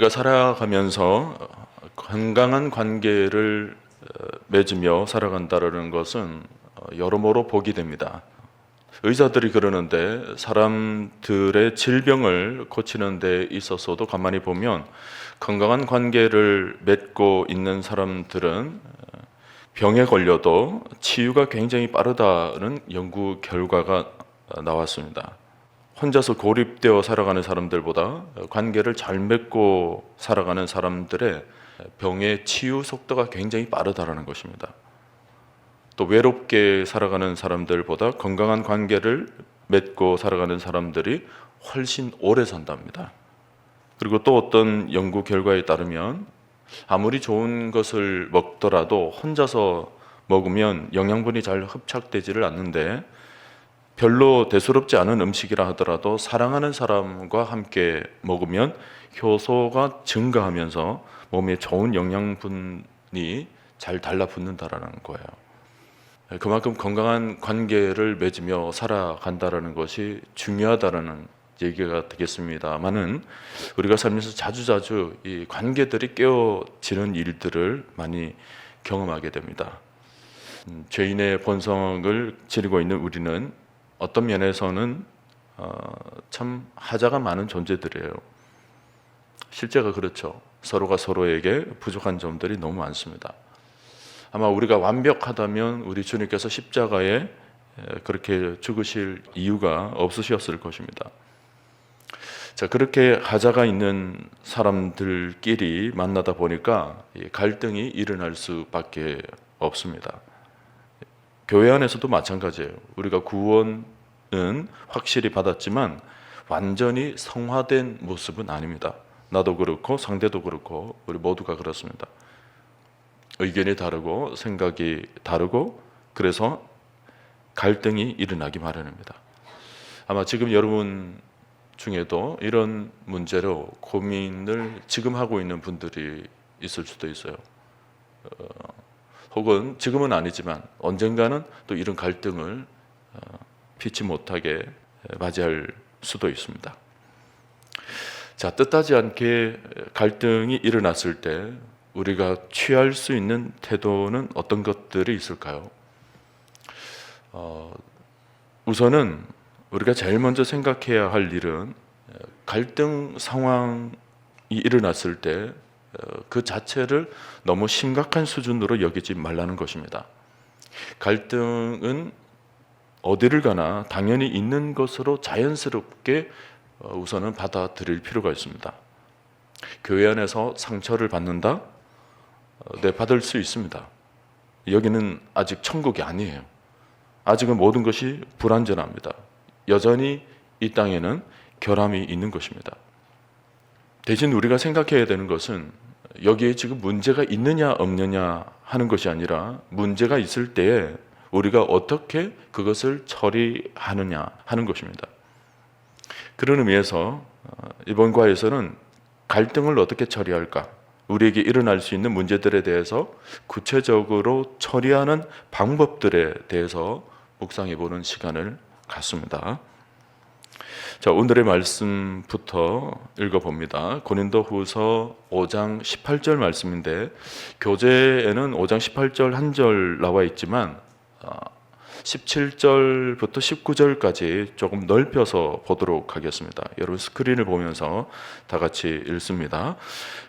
우리가 살아가면서 건강한 관계를 맺으며 살아간다는 것은 여러모로 복이 됩니다. 의사들이 그러는데 사람들의 질병을 고치는 데 있어서도 가만히 보면 건강한 관계를 맺고 있는 사람들은 병에 걸려도 치유가 굉장히 빠르다는 연구 결과가 나왔습니다. 혼자서 고립되어 살아가는 사람들보다 관계를 잘 맺고 살아가는 사람들의 병의 치유 속도가 굉장히 빠르다는 것입니다. 또 외롭게 살아가는 사람들보다 건강한 관계를 맺고 살아가는 사람들이 훨씬 오래 산답니다. 그리고 또 어떤 연구 결과에 따르면 아무리 좋은 것을 먹더라도 혼자서 먹으면 영양분이 잘 흡착되지를 않는데 별로 대수롭지 않은 음식이라 하더라도 사랑하는 사람과 함께 먹으면 효소가 증가하면서 몸에 좋은 영양분이 잘 달라붙는다라는 거예요. 그만큼 건강한 관계를 맺으며 살아간다라는 것이 중요하다라는 얘기가 되겠습니다만은 우리가 살면서 자주자주 이 관계들이 깨어지는 일들을 많이 경험하게 됩니다. 죄인의 본성을 지니고 있는 우리는 어떤 면에서는 참 하자가 많은 존재들이에요. 실제가 그렇죠. 서로가 서로에게 부족한 점들이 너무 많습니다. 아마 우리가 완벽하다면 우리 주님께서 십자가에 그렇게 죽으실 이유가 없으셨을 것입니다. 자, 그렇게 하자가 있는 사람들끼리 만나다 보니까 갈등이 일어날 수밖에 없습니다. 교회 안에서도 마찬가지예요. 우리가 구원은 확실히 받았지만 완전히 성화된 모습은 아닙니다. 나도 그렇고 상대도 그렇고 우리 모두가 그렇습니다. 의견이 다르고 생각이 다르고 그래서 갈등이 일어나기 마련입니다. 아마 지금 여러분 중에도 이런 문제로 고민을 지금 하고 있는 분들이 있을 수도 있어요. 혹은 지금은 아니지만 언젠가는 또 이런 갈등을 피치 못하게 맞이할 수도 있습니다. 자, 뜻하지 않게 갈등이 일어났을 때 우리가 취할 수 있는 태도는 어떤 것들이 있을까요? 우선은 우리가 제일 먼저 생각해야 할 일은 갈등 상황이 일어났을 때 그 자체를 너무 심각한 수준으로 여기지 말라는 것입니다. 갈등은 어디를 가나 당연히 있는 것으로 자연스럽게 우선은 받아들일 필요가 있습니다. 교회 안에서 상처를 받는다? 네, 받을 수 있습니다. 여기는 아직 천국이 아니에요. 아직은 모든 것이 불완전합니다. 여전히 이 땅에는 결함이 있는 것입니다. 대신 우리가 생각해야 되는 것은 여기에 지금 문제가 있느냐 없느냐 하는 것이 아니라 문제가 있을 때에 우리가 어떻게 그것을 처리하느냐 하는 것입니다. 그런 의미에서 이번 과에서는 갈등을 어떻게 처리할까? 우리에게 일어날 수 있는 문제들에 대해서 구체적으로 처리하는 방법들에 대해서 묵상해 보는 시간을 갖습니다. 자, 오늘의 말씀부터 읽어봅니다. 고린도후서 5장 18절 말씀인데 교재에는 5장 18절 한 절 나와 있지만 17절부터 19절까지 조금 넓혀서 보도록 하겠습니다. 여러분 스크린을 보면서 다 같이 읽습니다.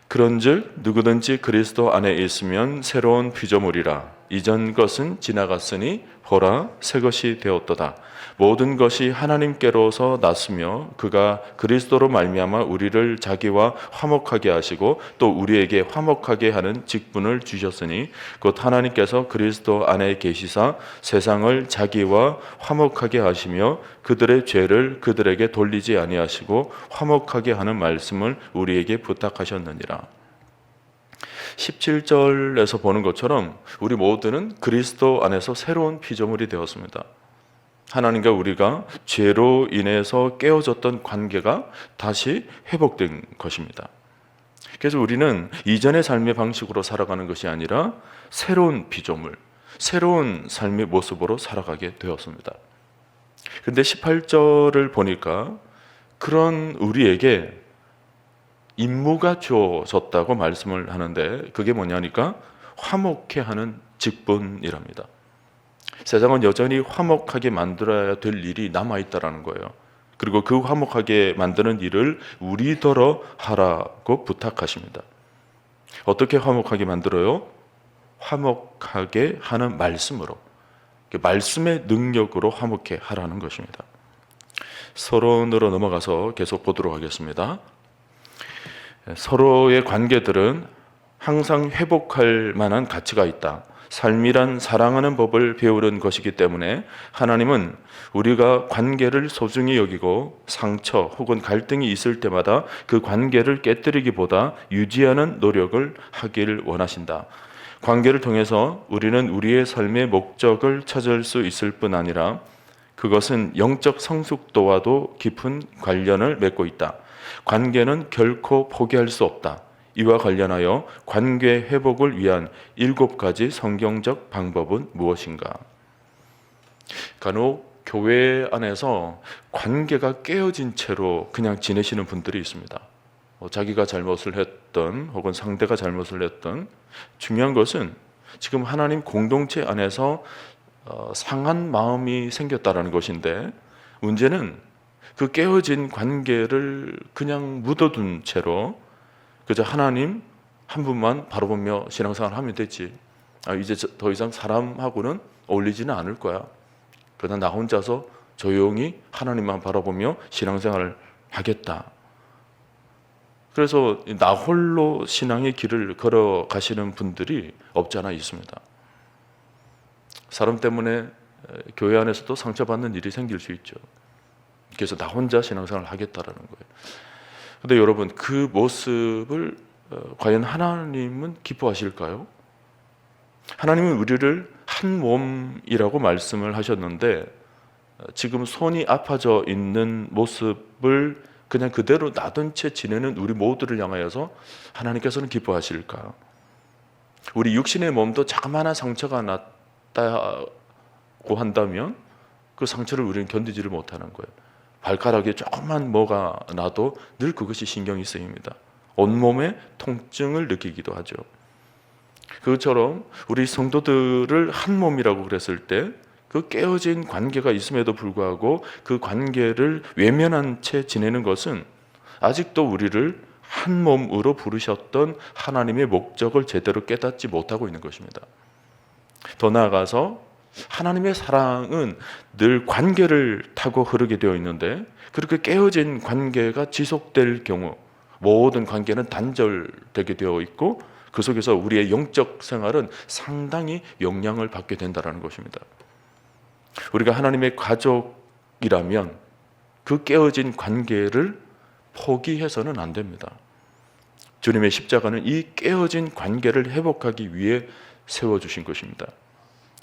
그런즉 누구든지 그리스도 안에 있으면 새로운 피조물이라. 이전 것은 지나갔으니 보라 새 것이 되었도다. 모든 것이 하나님께로서 났으며 그가 그리스도로 말미암아 우리를 자기와 화목하게 하시고 또 우리에게 화목하게 하는 직분을 주셨으니 곧 하나님께서 그리스도 안에 계시사 세상을 자기와 화목하게 하시며 그들의 죄를 그들에게 돌리지 아니하시고 화목하게 하는 말씀을 우리에게 부탁하셨느니라. 17절에서 보는 것처럼 우리 모두는 그리스도 안에서 새로운 피조물이 되었습니다. 하나님과 우리가 죄로 인해서 깨어졌던 관계가 다시 회복된 것입니다. 그래서 우리는 이전의 삶의 방식으로 살아가는 것이 아니라 새로운 피조물, 새로운 삶의 모습으로 살아가게 되었습니다. 그런데 18절을 보니까 그런 우리에게 임무가 주어졌다고 말씀을 하는데 그게 뭐냐니까 화목해 하는 직분이랍니다. 세상은 여전히 화목하게 만들어야 될 일이 남아있다는 거예요. 그리고 그 화목하게 만드는 일을 우리더러 하라고 부탁하십니다. 어떻게 화목하게 만들어요? 화목하게 하는 말씀으로, 말씀의 능력으로 화목해 하라는 것입니다. 서론으로 넘어가서 계속 보도록 하겠습니다. 서로의 관계들은 항상 회복할 만한 가치가 있다. 삶이란 사랑하는 법을 배우는 것이기 때문에 하나님은 우리가 관계를 소중히 여기고 상처 혹은 갈등이 있을 때마다 그 관계를 깨뜨리기보다 유지하는 노력을 하길 원하신다. 관계를 통해서 우리는 우리의 삶의 목적을 찾을 수 있을 뿐 아니라 그것은 영적 성숙도와도 깊은 관련을 맺고 있다. 관계는 결코 포기할 수 없다. 이와 관련하여 관계 회복을 위한 7가지 성경적 방법은 무엇인가? 간혹 교회 안에서 관계가 깨어진 채로 그냥 지내시는 분들이 있습니다. 자기가 잘못을 했던 혹은 상대가 잘못을 했던, 중요한 것은 지금 하나님 공동체 안에서 상한 마음이 생겼다라는 것인데, 문제는 그 깨어진 관계를 그냥 묻어둔 채로 그저 하나님 한 분만 바라보며 신앙생활 하면 되지, 이제 더 이상 사람하고는 어울리지는 않을 거야, 그러나 나 혼자서 조용히 하나님만 바라보며 신앙생활을 하겠다. 그래서 나 홀로 신앙의 길을 걸어가시는 분들이 없지 않아 있습니다. 사람 때문에 교회 안에서도 상처받는 일이 생길 수 있죠. 그래서 나 혼자 신앙생활을 하겠다라는 거예요. 근데 여러분, 그 모습을 과연 하나님은 기뻐하실까요? 하나님은 우리를 한 몸이라고 말씀을 하셨는데 지금 손이 아파져 있는 모습을 그냥 그대로 놔둔 채 지내는 우리 모두를 향하여서 하나님께서는 기뻐하실까? 우리 육신의 몸도 자그마한 상처가 났다고 한다면 그 상처를 우리는 견디지를 못하는 거예요. 발가락에 조금만 뭐가 나도 늘 그것이 신경이 쓰입니다. 온몸에 통증을 느끼기도 하죠. 그것처럼 우리 성도들을 한 몸이라고 그랬을 때 그 깨어진 관계가 있음에도 불구하고 그 관계를 외면한 채 지내는 것은 아직도 우리를 한 몸으로 부르셨던 하나님의 목적을 제대로 깨닫지 못하고 있는 것입니다. 더 나아가서 하나님의 사랑은 늘 관계를 타고 흐르게 되어 있는데 그렇게 깨어진 관계가 지속될 경우 모든 관계는 단절되게 되어 있고 그 속에서 우리의 영적 생활은 상당히 영향을 받게 된다는 것입니다. 우리가 하나님의 가족이라면 그 깨어진 관계를 포기해서는 안 됩니다. 주님의 십자가는 이 깨어진 관계를 회복하기 위해 세워주신 것입니다.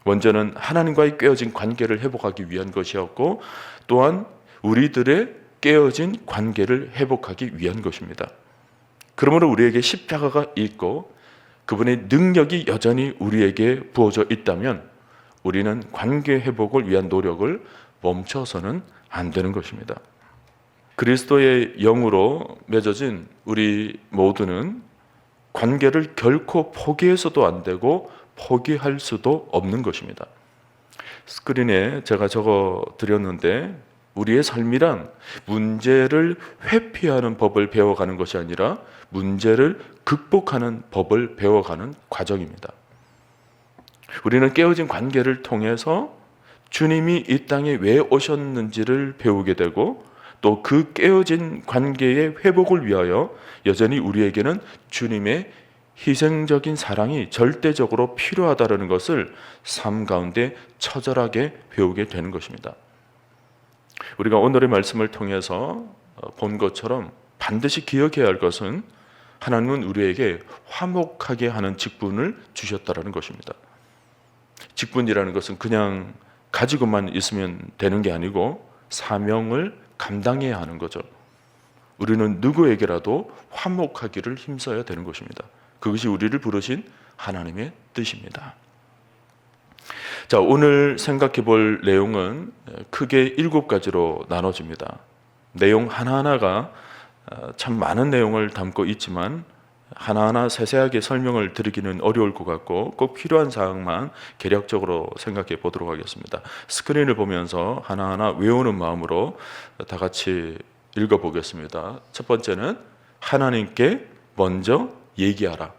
먼저는 하나님과의 깨어진 관계를 회복하기 위한 것이었고 또한 우리들의 깨어진 관계를 회복하기 위한 것입니다. 그러므로 우리에게 십자가가 있고 그분의 능력이 여전히 우리에게 부어져 있다면 우리는 관계 회복을 위한 노력을 멈춰서는 안 되는 것입니다. 그리스도의 영으로 맺어진 우리 모두는 관계를 결코 포기해서도 안 되고 포기할 수도 없는 것입니다. 스크린에 제가 적어 드렸는데 우리의 삶이란 문제를 회피하는 법을 배워가는 것이 아니라 문제를 극복하는 법을 배워가는 과정입니다. 우리는 깨어진 관계를 통해서 주님이 이 땅에 왜 오셨는지를 배우게 되고 또 그 깨어진 관계의 회복을 위하여 여전히 우리에게는 주님의 희생적인 사랑이 절대적으로 필요하다는 것을 삶 가운데 처절하게 배우게 되는 것입니다. 우리가 오늘의 말씀을 통해서 본 것처럼 반드시 기억해야 할 것은 하나님은 우리에게 화목하게 하는 직분을 주셨다는 것입니다. 직분이라는 것은 그냥 가지고만 있으면 되는 게 아니고 사명을 감당해야 하는 거죠. 우리는 누구에게라도 화목하기를 힘써야 되는 것입니다. 그것이 우리를 부르신 하나님의 뜻입니다. 자, 오늘 생각해 볼 내용은 크게 7가지로 나눠집니다. 내용 하나하나가 참 많은 내용을 담고 있지만 하나하나 세세하게 설명을 드리기는 어려울 것 같고 꼭 필요한 사항만 개략적으로 생각해 보도록 하겠습니다. 스크린을 보면서 하나하나 외우는 마음으로 다 같이 읽어보겠습니다. 첫 번째는 하나님께 먼저 얘기하라.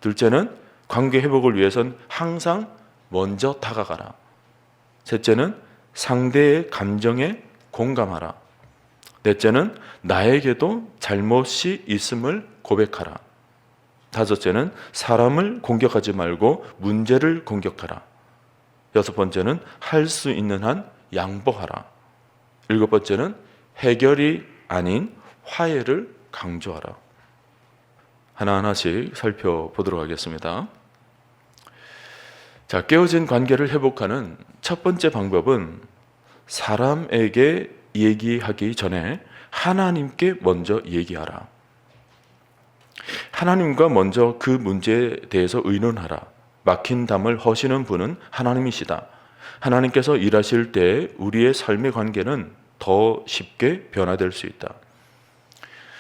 둘째는 관계 회복을 위해선 항상 먼저 다가가라. 셋째는 상대의 감정에 공감하라. 넷째는 나에게도 잘못이 있음을 고백하라. 다섯째는 사람을 공격하지 말고 문제를 공격하라. 여섯 번째는 할 수 있는 한 양보하라. 일곱 번째는 해결이 아닌 화해를 강조하라. 하나하나씩 살펴보도록 하겠습니다. 자, 깨어진 관계를 회복하는 첫 번째 방법은 사람에게 얘기하기 전에 하나님께 먼저 얘기하라. 하나님과 먼저 그 문제에 대해서 의논하라. 막힌 담을 허시는 분은 하나님이시다. 하나님께서 일하실 때 우리의 삶의 관계는 더 쉽게 변화될 수 있다.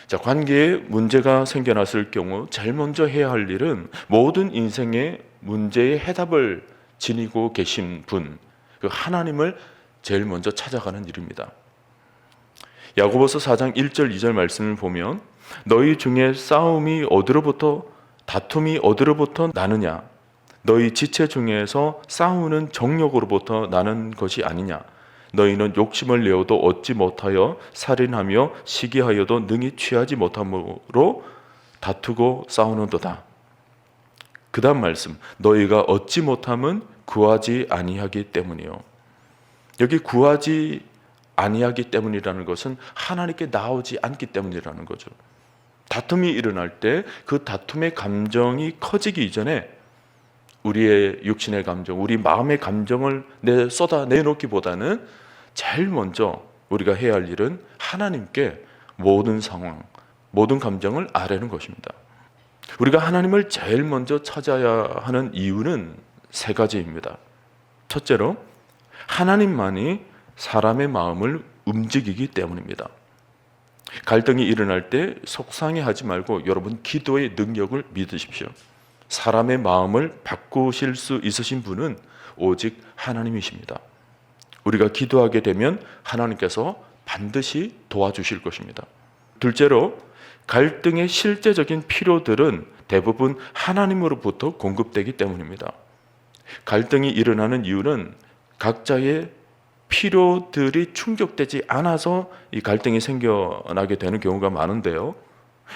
자, 관계에 문제가 생겨났을 경우 제일 먼저 해야 할 일은 모든 인생의 문제의 해답을 지니고 계신 분, 그 하나님을 제일 먼저 찾아가는 일입니다. 야고보서 4장 1절 2절 말씀을 보면 너희 중에 다툼이 어디로부터 나느냐? 너희 지체 중에서 싸우는 정욕으로부터 나는 것이 아니냐? 너희는 욕심을 내어도 얻지 못하여 살인하며 시기하여도 능히 취하지 못함으로 다투고 싸우는도다. 그 다음 말씀, 너희가 얻지 못함은 구하지 아니하기 때문이요. 여기 구하지 아니하기 때문이라는 것은 하나님께 나오지 않기 때문이라는 거죠. 다툼이 일어날 때 그 다툼의 감정이 커지기 이전에 우리의 육신의 감정, 우리 마음의 감정을 쏟아내놓기보다는 제일 먼저 우리가 해야 할 일은 하나님께 모든 상황, 모든 감정을 아뢰는 것입니다. 우리가 하나님을 제일 먼저 찾아야 하는 이유는 세 가지입니다. 첫째로, 하나님만이 사람의 마음을 움직이기 때문입니다. 갈등이 일어날 때 속상해하지 말고 여러분 기도의 능력을 믿으십시오. 사람의 마음을 바꾸실 수 있으신 분은 오직 하나님이십니다. 우리가 기도하게 되면 하나님께서 반드시 도와주실 것입니다. 둘째로, 갈등의 실제적인 필요들은 대부분 하나님으로부터 공급되기 때문입니다. 갈등이 일어나는 이유는 각자의 필요들이 충족되지 않아서 이 갈등이 생겨나게 되는 경우가 많은데요.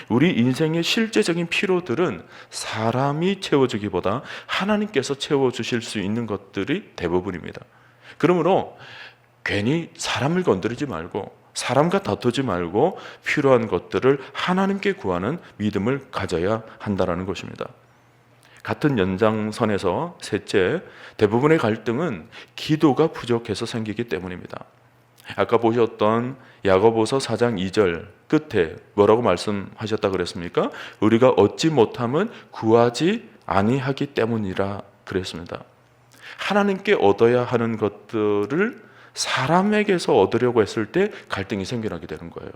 우리 인생의 실제적인 필요들은 사람이 채워주기보다 하나님께서 채워주실 수 있는 것들이 대부분입니다. 그러므로 괜히 사람을 건드리지 말고 사람과 다투지 말고 필요한 것들을 하나님께 구하는 믿음을 가져야 한다는 것입니다. 같은 연장선에서 셋째, 대부분의 갈등은 기도가 부족해서 생기기 때문입니다. 아까 보셨던 야고보서 4장 2절 끝에 뭐라고 말씀하셨다 그랬습니까? 우리가 얻지 못함은 구하지 아니하기 때문이라 그랬습니다. 하나님께 얻어야 하는 것들을 사람에게서 얻으려고 했을 때 갈등이 생겨나게 되는 거예요.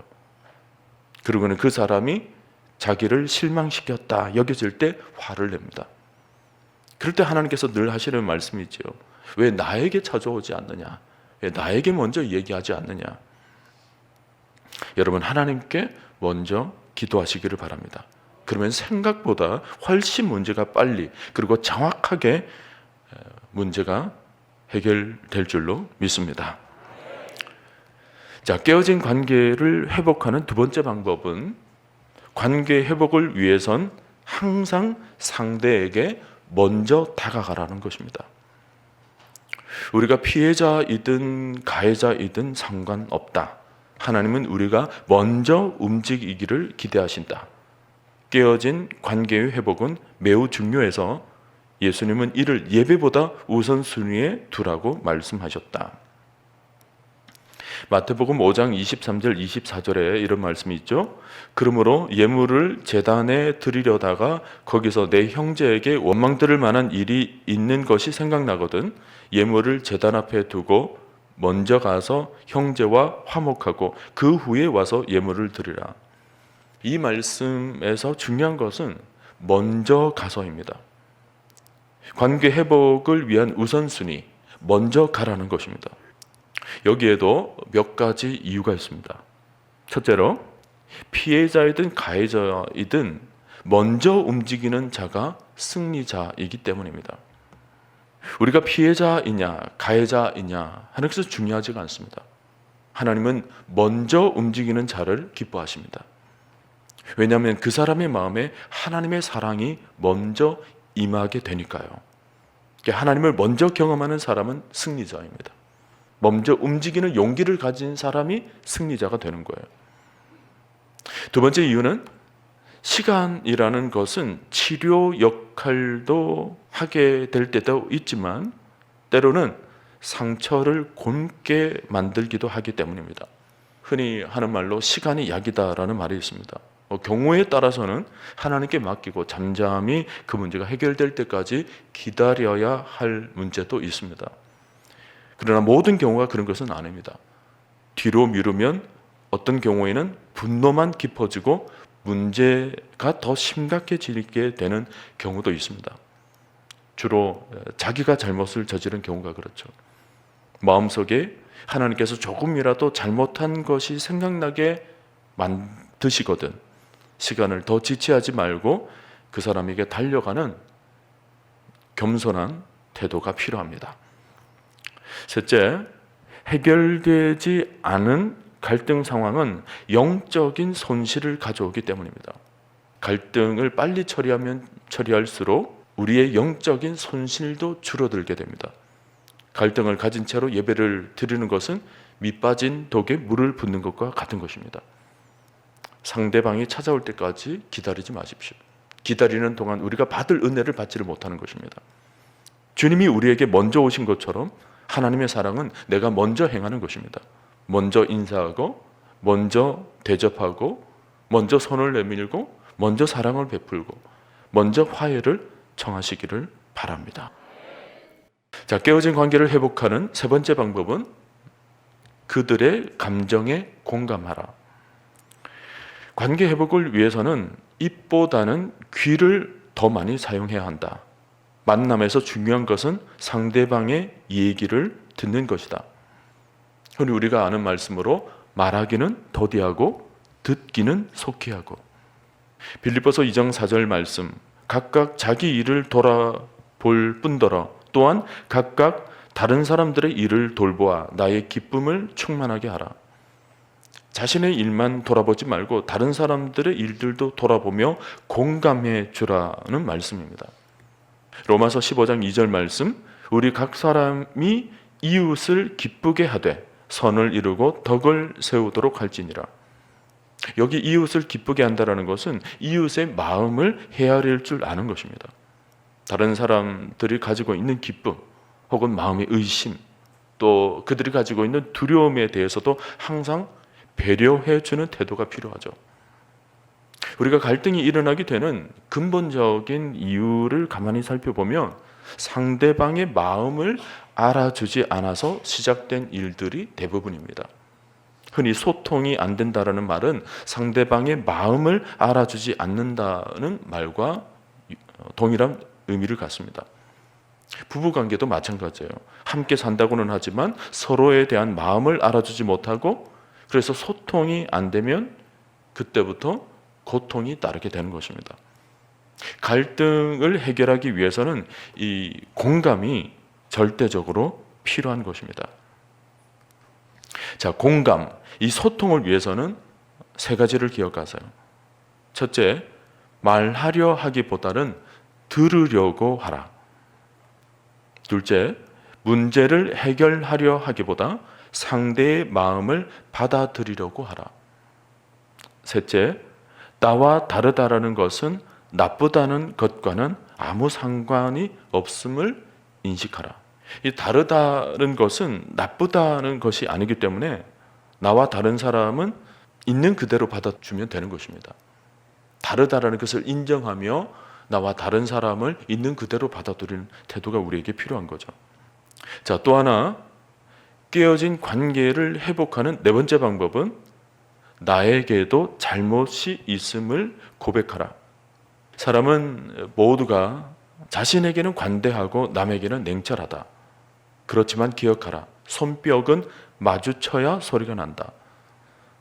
그리고는 그 사람이 자기를 실망시켰다 여겨질 때 화를 냅니다. 그럴 때 하나님께서 늘 하시는 말씀이죠. 왜 나에게 찾아오지 않느냐? 왜 나에게 먼저 얘기하지 않느냐? 여러분, 하나님께 먼저 기도하시기를 바랍니다. 그러면 생각보다 훨씬 문제가 빨리 그리고 정확하게 문제가 해결될 줄로 믿습니다. 자, 깨어진 관계를 회복하는 두 번째 방법은 관계 회복을 위해선 항상 상대에게 먼저 다가가라는 것입니다. 우리가 피해자이든 가해자이든 상관없다. 하나님은 우리가 먼저 움직이기를 기대하신다. 깨어진 관계의 회복은 매우 중요해서 예수님은 이를 예배보다 우선순위에 두라고 말씀하셨다. 마태복음 5장 23절 24절에 이런 말씀이 있죠. 그러므로 예물을 제단에 드리려다가 거기서 내 형제에게 원망 들을 만한 일이 있는 것이 생각나거든 예물을 제단 앞에 두고 먼저 가서 형제와 화목하고 그 후에 와서 예물을 드리라. 이 말씀에서 중요한 것은 먼저 가서입니다. 관계 회복을 위한 우선순위, 먼저 가라는 것입니다. 여기에도 몇 가지 이유가 있습니다. 첫째로, 피해자이든 가해자이든 먼저 움직이는 자가 승리자이기 때문입니다. 우리가 피해자이냐 가해자이냐 하는 것은 중요하지가 않습니다. 하나님은 먼저 움직이는 자를 기뻐하십니다. 왜냐하면 그 사람의 마음에 하나님의 사랑이 먼저 임하게 되니까요. 하나님을 먼저 경험하는 사람은 승리자입니다. 먼저 움직이는 용기를 가진 사람이 승리자가 되는 거예요. 두 번째 이유는 시간이라는 것은 치료 역할도 하게 될 때도 있지만 때로는 상처를 곪게 만들기도 하기 때문입니다. 흔히 하는 말로 시간이 약이다라는 말이 있습니다. 경우에 따라서는 하나님께 맡기고 잠잠히 그 문제가 해결될 때까지 기다려야 할 문제도 있습니다. 그러나 모든 경우가 그런 것은 아닙니다. 뒤로 미루면 어떤 경우에는 분노만 깊어지고 문제가 더 심각해지게 되는 경우도 있습니다. 주로 자기가 잘못을 저지른 경우가 그렇죠. 마음속에 하나님께서 조금이라도 잘못한 것이 생각나게 만드시거든 시간을 더 지체하지 말고 그 사람에게 달려가는 겸손한 태도가 필요합니다. 셋째, 해결되지 않은 갈등 상황은 영적인 손실을 가져오기 때문입니다. 갈등을 빨리 처리할수록 우리의 영적인 손실도 줄어들게 됩니다. 갈등을 가진 채로 예배를 드리는 것은 밑빠진 독에 물을 붓는 것과 같은 것입니다. 상대방이 찾아올 때까지 기다리지 마십시오. 기다리는 동안 우리가 받을 은혜를 받지를 못하는 것입니다. 주님이 우리에게 먼저 오신 것처럼 하나님의 사랑은 내가 먼저 행하는 것입니다. 먼저 인사하고, 먼저 대접하고, 먼저 손을 내밀고, 먼저 사랑을 베풀고, 먼저 화해를 청하시기를 바랍니다. 자, 깨어진 관계를 회복하는 세 번째 방법은 그들의 감정에 공감하라. 관계 회복을 위해서는 입보다는 귀를 더 많이 사용해야 한다. 만남에서 중요한 것은 상대방의 얘기를 듣는 것이다. 흔히 우리가 아는 말씀으로 말하기는 더디하고 듣기는 속히 하고. 빌립보서 2장 4절 말씀, 각각 자기 일을 돌아볼 뿐더러 또한 각각 다른 사람들의 일을 돌보아 나의 기쁨을 충만하게 하라. 자신의 일만 돌아보지 말고 다른 사람들의 일들도 돌아보며 공감해 주라는 말씀입니다. 로마서 15장 2절 말씀, 우리 각 사람이 이웃을 기쁘게 하되 선을 이루고 덕을 세우도록 할지니라. 여기 이웃을 기쁘게 한다는 것은 이웃의 마음을 헤아릴 줄 아는 것입니다. 다른 사람들이 가지고 있는 기쁨 혹은 마음의 의심, 또 그들이 가지고 있는 두려움에 대해서도 항상 배려해 주는 태도가 필요하죠. 우리가 갈등이 일어나게 되는 근본적인 이유를 가만히 살펴보면 상대방의 마음을 알아주지 않아서 시작된 일들이 대부분입니다. 흔히 소통이 안 된다는 말은 상대방의 마음을 알아주지 않는다는 말과 동일한 의미를 갖습니다. 부부관계도 마찬가지예요. 함께 산다고는 하지만 서로에 대한 마음을 알아주지 못하고 그래서 소통이 안 되면 그때부터 고통이 따르게 되는 것입니다. 갈등을 해결하기 위해서는 이 공감이 절대적으로 필요한 것입니다. 자, 공감, 이 소통을 위해서는 세 가지를 기억하세요. 첫째, 말하려 하기보다는 들으려고 하라. 둘째, 문제를 해결하려 하기보다 상대의 마음을 받아들이려고 하라. 셋째, 나와 다르다라는 것은 나쁘다는 것과는 아무 상관이 없음을 인식하라. 이 다르다는 것은 나쁘다는 것이 아니기 때문에 나와 다른 사람은 있는 그대로 받아주면 되는 것입니다. 다르다라는 것을 인정하며 나와 다른 사람을 있는 그대로 받아들이는 태도가 우리에게 필요한 거죠. 자, 또 하나 깨어진 관계를 회복하는 네 번째 방법은 나에게도 잘못이 있음을 고백하라. 사람은 모두가 자신에게는 관대하고 남에게는 냉철하다. 그렇지만 기억하라. 손뼉은 마주쳐야 소리가 난다.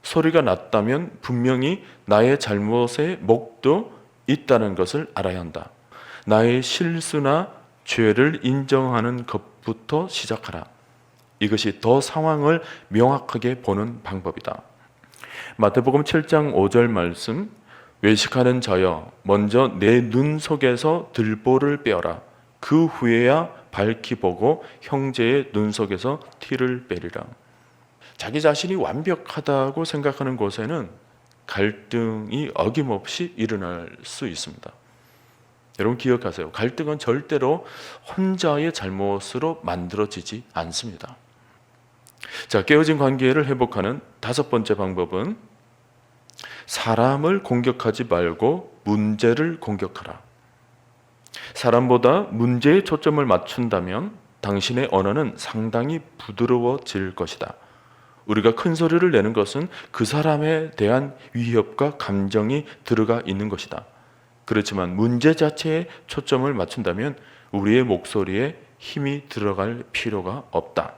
소리가 났다면 분명히 나의 잘못의 목도 있다는 것을 알아야 한다. 나의 실수나 죄를 인정하는 것부터 시작하라. 이것이 더 상황을 명확하게 보는 방법이다. 마태복음 7장 5절 말씀, 외식하는 자여 먼저 내 눈 속에서 들보를 빼어라. 그 후에야 밝히 보고 형제의 눈 속에서 티를 빼리라. 자기 자신이 완벽하다고 생각하는 곳에는 갈등이 어김없이 일어날 수 있습니다. 여러분 기억하세요. 갈등은 절대로 혼자의 잘못으로 만들어지지 않습니다. 자, 깨어진 관계를 회복하는 다섯 번째 방법은 사람을 공격하지 말고 문제를 공격하라. 사람보다 문제에 초점을 맞춘다면 당신의 언어는 상당히 부드러워질 것이다. 우리가 큰 소리를 내는 것은 그 사람에 대한 위협과 감정이 들어가 있는 것이다. 그렇지만 문제 자체에 초점을 맞춘다면 우리의 목소리에 힘이 들어갈 필요가 없다.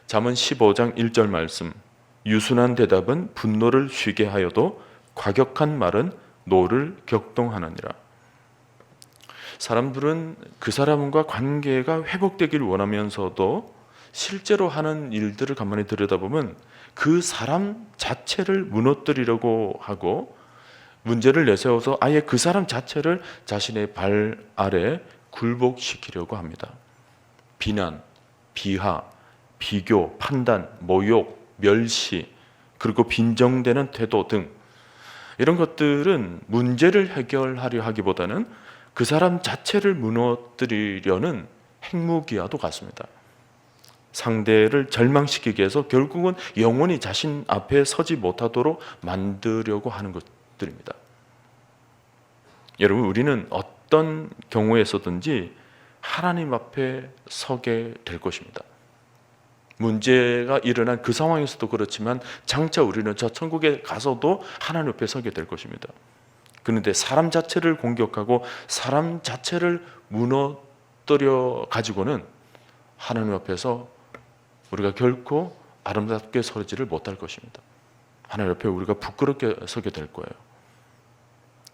잠언 15장 1절 말씀, 유순한 대답은 분노를 쉬게 하여도 과격한 말은 노를 격동하느니라. 사람들은 그 사람과 관계가 회복되길 원하면서도 실제로 하는 일들을 가만히 들여다보면 그 사람 자체를 무너뜨리려고 하고 문제를 내세워서 아예 그 사람 자체를 자신의 발 아래 굴복시키려고 합니다. 비난, 비하, 비교, 판단, 모욕, 멸시, 그리고 빈정대는 태도 등 이런 것들은 문제를 해결하려 하기보다는 그 사람 자체를 무너뜨리려는 핵무기와도 같습니다. 상대를 절망시키기 위해서 결국은 영원히 자신 앞에 서지 못하도록 만들려고 하는 것들입니다. 여러분, 우리는 어떤 경우에서든지 하나님 앞에 서게 될 것입니다. 문제가 일어난 그 상황에서도 그렇지만 장차 우리는 저 천국에 가서도 하나님 앞에 서게 될 것입니다. 그런데 사람 자체를 공격하고 사람 자체를 무너뜨려 가지고는 하나님 앞에서 우리가 결코 아름답게 서지를 못할 것입니다. 하나님 앞에 우리가 부끄럽게 서게 될 거예요.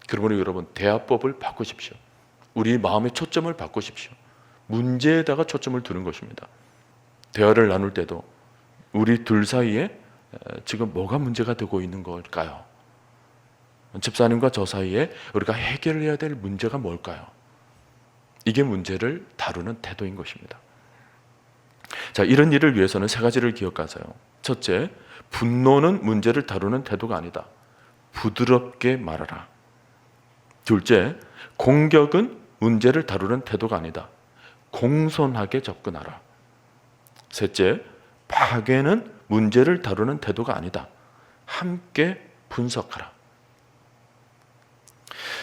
그러므로 여러분, 대화법을 바꾸십시오. 우리 마음의 초점을 바꾸십시오. 문제에다가 초점을 두는 것입니다. 대화를 나눌 때도 우리 둘 사이에 지금 뭐가 문제가 되고 있는 걸까요? 집사님과 저 사이에 우리가 해결해야 될 문제가 뭘까요? 이게 문제를 다루는 태도인 것입니다. 자, 이런 일을 위해서는 세 가지를 기억하세요. 첫째, 분노는 문제를 다루는 태도가 아니다. 부드럽게 말하라. 둘째, 공격은 문제를 다루는 태도가 아니다. 공손하게 접근하라. 셋째, 파괴는 문제를 다루는 태도가 아니다. 함께 분석하라.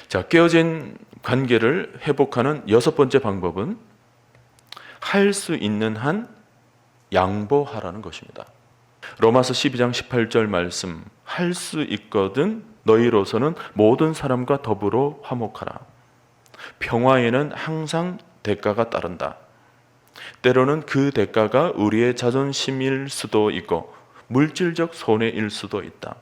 자, 깨어진 관계를 회복하는 여섯 번째 방법은 할 수 있는 한 양보하라는 것입니다. 로마서 12장 18절 말씀, 할 수 있거든 너희로서는 모든 사람과 더불어 화목하라. 평화에는 항상 대가가 따른다. 때로는 그 대가가 우리의 자존심일 수도 있고 물질적 손해일 수도 있다.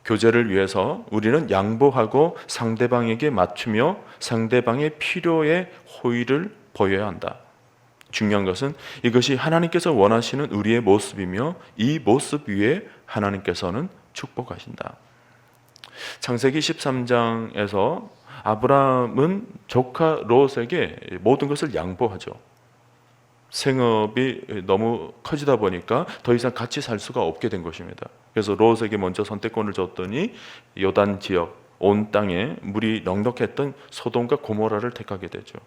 교제를 위해서 우리는 양보하고 상대방에게 맞추며 상대방의 필요에 호의를 보여야 한다. 중요한 것은 이것이 하나님께서 원하시는 우리의 모습이며 이 모습 위에 하나님께서는 축복하신다. 창세기 13장에서 아브라함은 조카 롯에게 모든 것을 양보하죠. 생업이 너무 커지다 보니까 더 이상 같이 살 수가 없게 된 것입니다. 그래서 롯에게 먼저 선택권을 줬더니 요단 지역 온 땅에 물이 넉넉했던 소돔과 고모라를 택하게 되죠.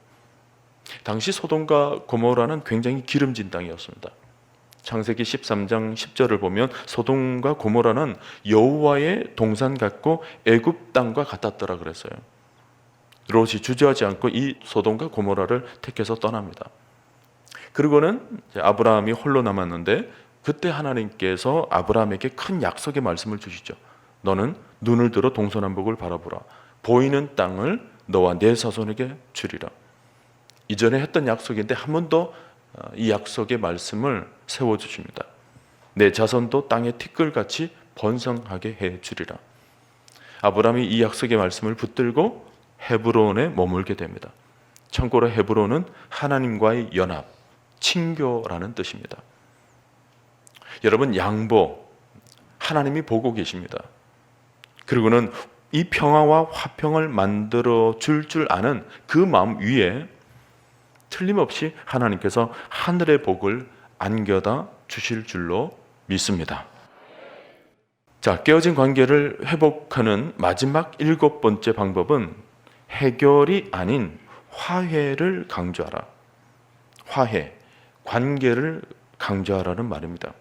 당시 소돔과 고모라는 굉장히 기름진 땅이었습니다. 창세기 13장 10절을 보면 소돔과 고모라는 여호와의 동산 같고 애굽 땅과 같았더라 그랬어요. 롯이 주저하지 않고 이 소돔과 고모라를 택해서 떠납니다. 그리고는 아브라함이 홀로 남았는데 그때 하나님께서 아브라함에게 큰 약속의 말씀을 주시죠. 너는 눈을 들어 동서남북을 바라보라. 보이는 땅을 너와 네 자손에게 주리라. 이전에 했던 약속인데 한 번 더 이 약속의 말씀을 세워주십니다. 내 자손도 땅의 티끌같이 번성하게 해주리라. 아브라함이 이 약속의 말씀을 붙들고 헤브론에 머물게 됩니다. 참고로 헤브론은 하나님과의 연합, 친교라는 뜻입니다. 여러분, 양보, 하나님이 보고 계십니다. 그리고는 이 평화와 화평을 만들어 줄 아는 그 마음 위에 틀림없이 하나님께서 하늘의 복을 안겨다 주실 줄로 믿습니다. 자, 깨어진 관계를 회복하는 마지막 7번째 방법은 해결이 아닌 화해를 강조하라. 화해, 관계를 강조하라는 말입니다.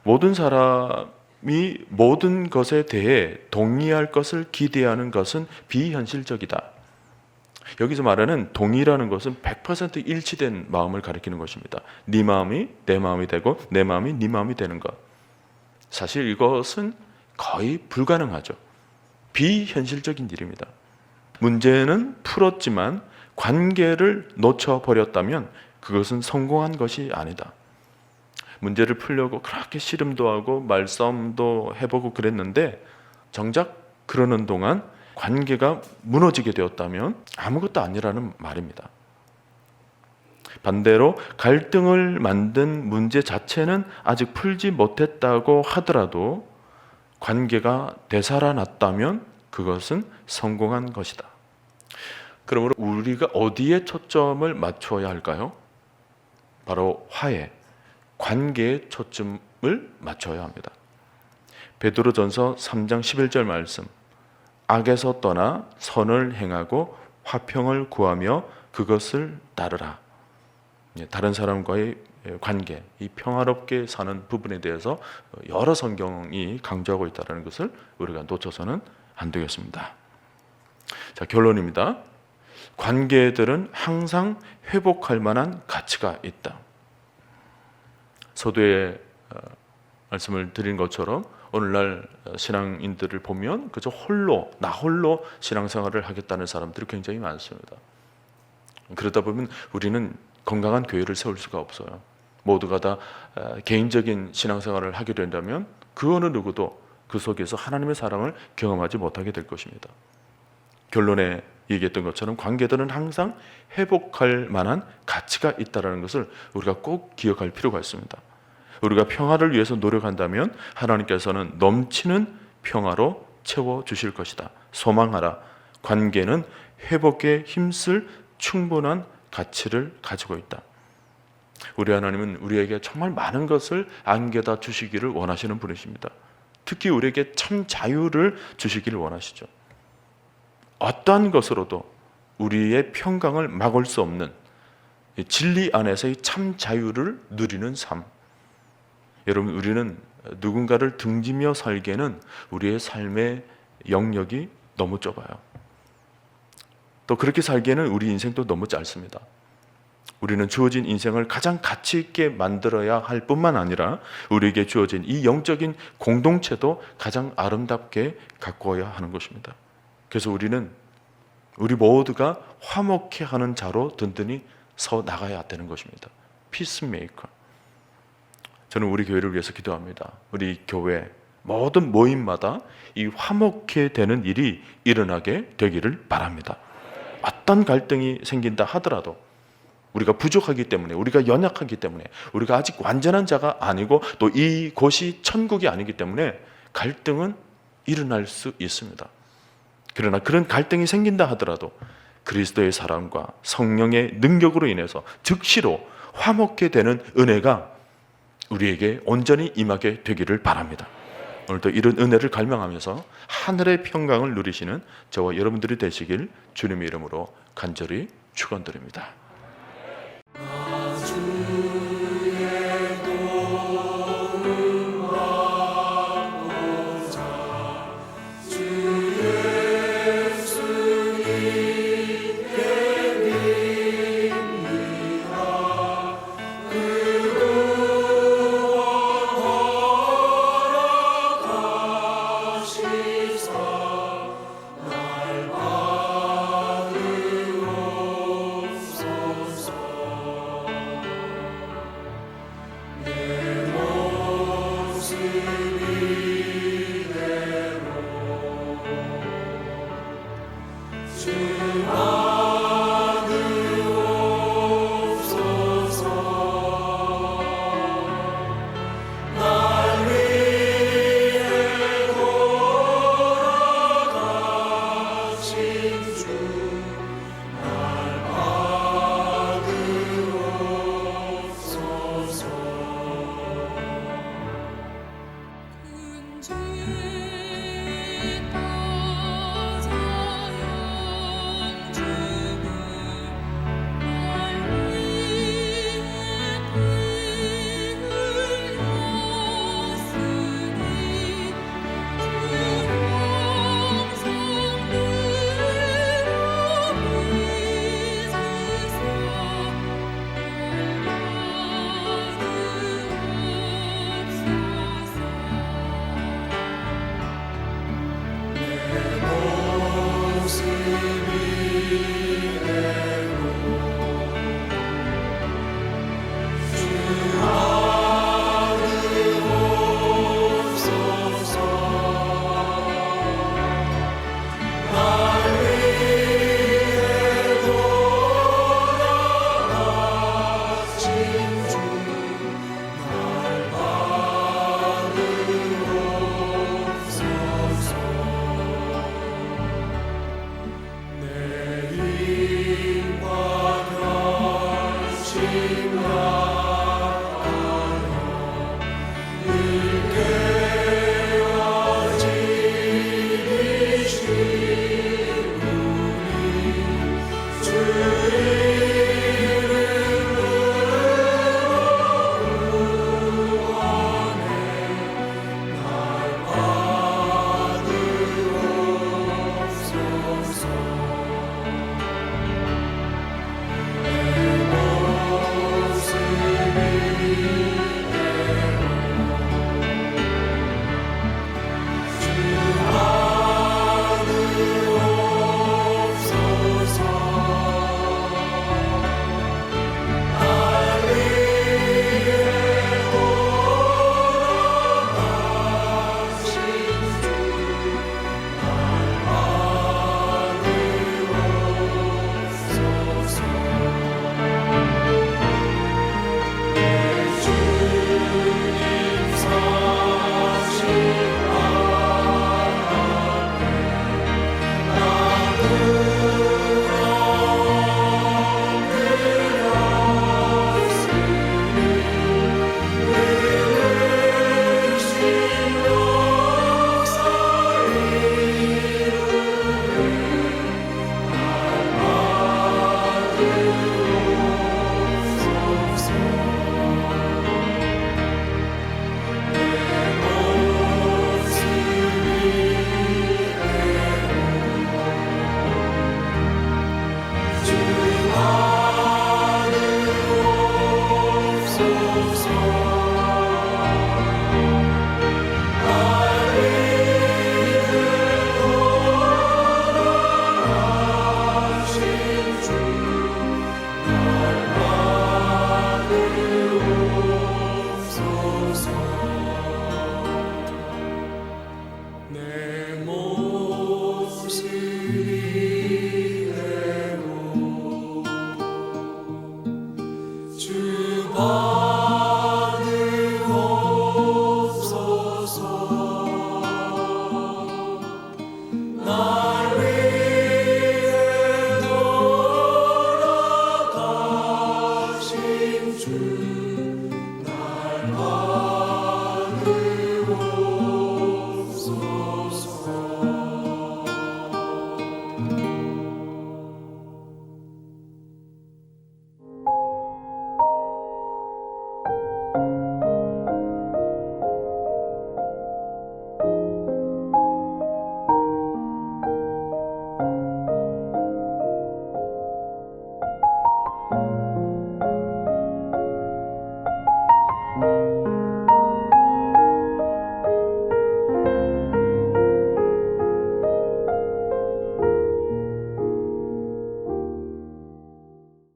모든 사람이 모든 것에 대해 동의할 것을 기대하는 것은 비현실적이다. 여기서 말하는 동의라는 것은 100% 일치된 마음을 가리키는 것입니다. 네 마음이 내 마음이 되고 내 마음이 네 마음이 되는 것. 사실 이것은 거의 불가능하죠. 비현실적인 일입니다. 문제는 풀었지만 관계를 놓쳐버렸다면 그것은 성공한 것이 아니다. 문제를 풀려고 그렇게 씨름도 하고 말싸움도 해보고 그랬는데 정작 그러는 동안 관계가 무너지게 되었다면 아무것도 아니라는 말입니다. 반대로 갈등을 만든 문제 자체는 아직 풀지 못했다고 하더라도 관계가 되살아났다면 그것은 성공한 것이다. 그러므로 우리가 어디에 초점을 맞춰야 할까요? 바로 화해, 관계에 초점을 맞춰야 합니다. 베드로전서 3장 11절 말씀, 악에서 떠나 선을 행하고 화평을 구하며 그것을 따르라. 다른 사람과의 관계, 이 평화롭게 사는 부분에 대해서 여러 성경이 강조하고 있다는 것을 우리가 놓쳐서는 안 되겠습니다. 자, 결론입니다. 관계들은 항상 회복할 만한 가치가 있다. 서두에 말씀을 드린 것처럼 오늘날 신앙인들을 보면 그저 나 홀로 신앙생활을 하겠다는 사람들이 굉장히 많습니다. 그러다 보면 우리는 건강한 교회를 세울 수가 없어요. 모두가 다 개인적인 신앙생활을 하게 된다면 그 어느 누구도 그 속에서 하나님의 사랑을 경험하지 못하게 될 것입니다. 결론에 얘기했던 것처럼 관계들은 항상 회복할 만한 가치가 있다는 것을 우리가 꼭 기억할 필요가 있습니다. 우리가 평화를 위해서 노력한다면 하나님께서는 넘치는 평화로 채워주실 것이다. 소망하라. 관계는 회복에 힘쓸 충분한 가치를 가지고 있다. 우리 하나님은 우리에게 정말 많은 것을 안겨다 주시기를 원하시는 분이십니다. 특히 우리에게 참 자유를 주시기를 원하시죠. 어떠한 것으로도 우리의 평강을 막을 수 없는 진리 안에서의 참 자유를 누리는 삶. 여러분, 우리는 누군가를 등지며 살기에는 우리의 삶의 영역이 너무 좁아요. 또 그렇게 살기에는 우리 인생도 너무 짧습니다. 우리는 주어진 인생을 가장 가치 있게 만들어야 할 뿐만 아니라 우리에게 주어진 이 영적인 공동체도 가장 아름답게 가꾸어야 하는 것입니다. 그래서 우리 모두가 화목해 하는 자로 든든히 서 나가야 되는 것입니다. 피스메이커. 저는 우리 교회를 위해서 기도합니다. 우리 교회 모든 모임마다 이 화목해 되는 일이 일어나게 되기를 바랍니다. 어떤 갈등이 생긴다 하더라도 우리가 부족하기 때문에, 우리가 연약하기 때문에, 우리가 아직 완전한 자가 아니고 또 이곳이 천국이 아니기 때문에 갈등은 일어날 수 있습니다. 그러나 그런 갈등이 생긴다 하더라도 그리스도의 사랑과 성령의 능력으로 인해서 즉시로 화목해 되는 은혜가 우리에게 온전히 임하게 되기를 바랍니다. 오늘도 이런 은혜를 갈망하면서 하늘의 평강을 누리시는 저와 여러분들이 되시길 주님의 이름으로 간절히 축원드립니다.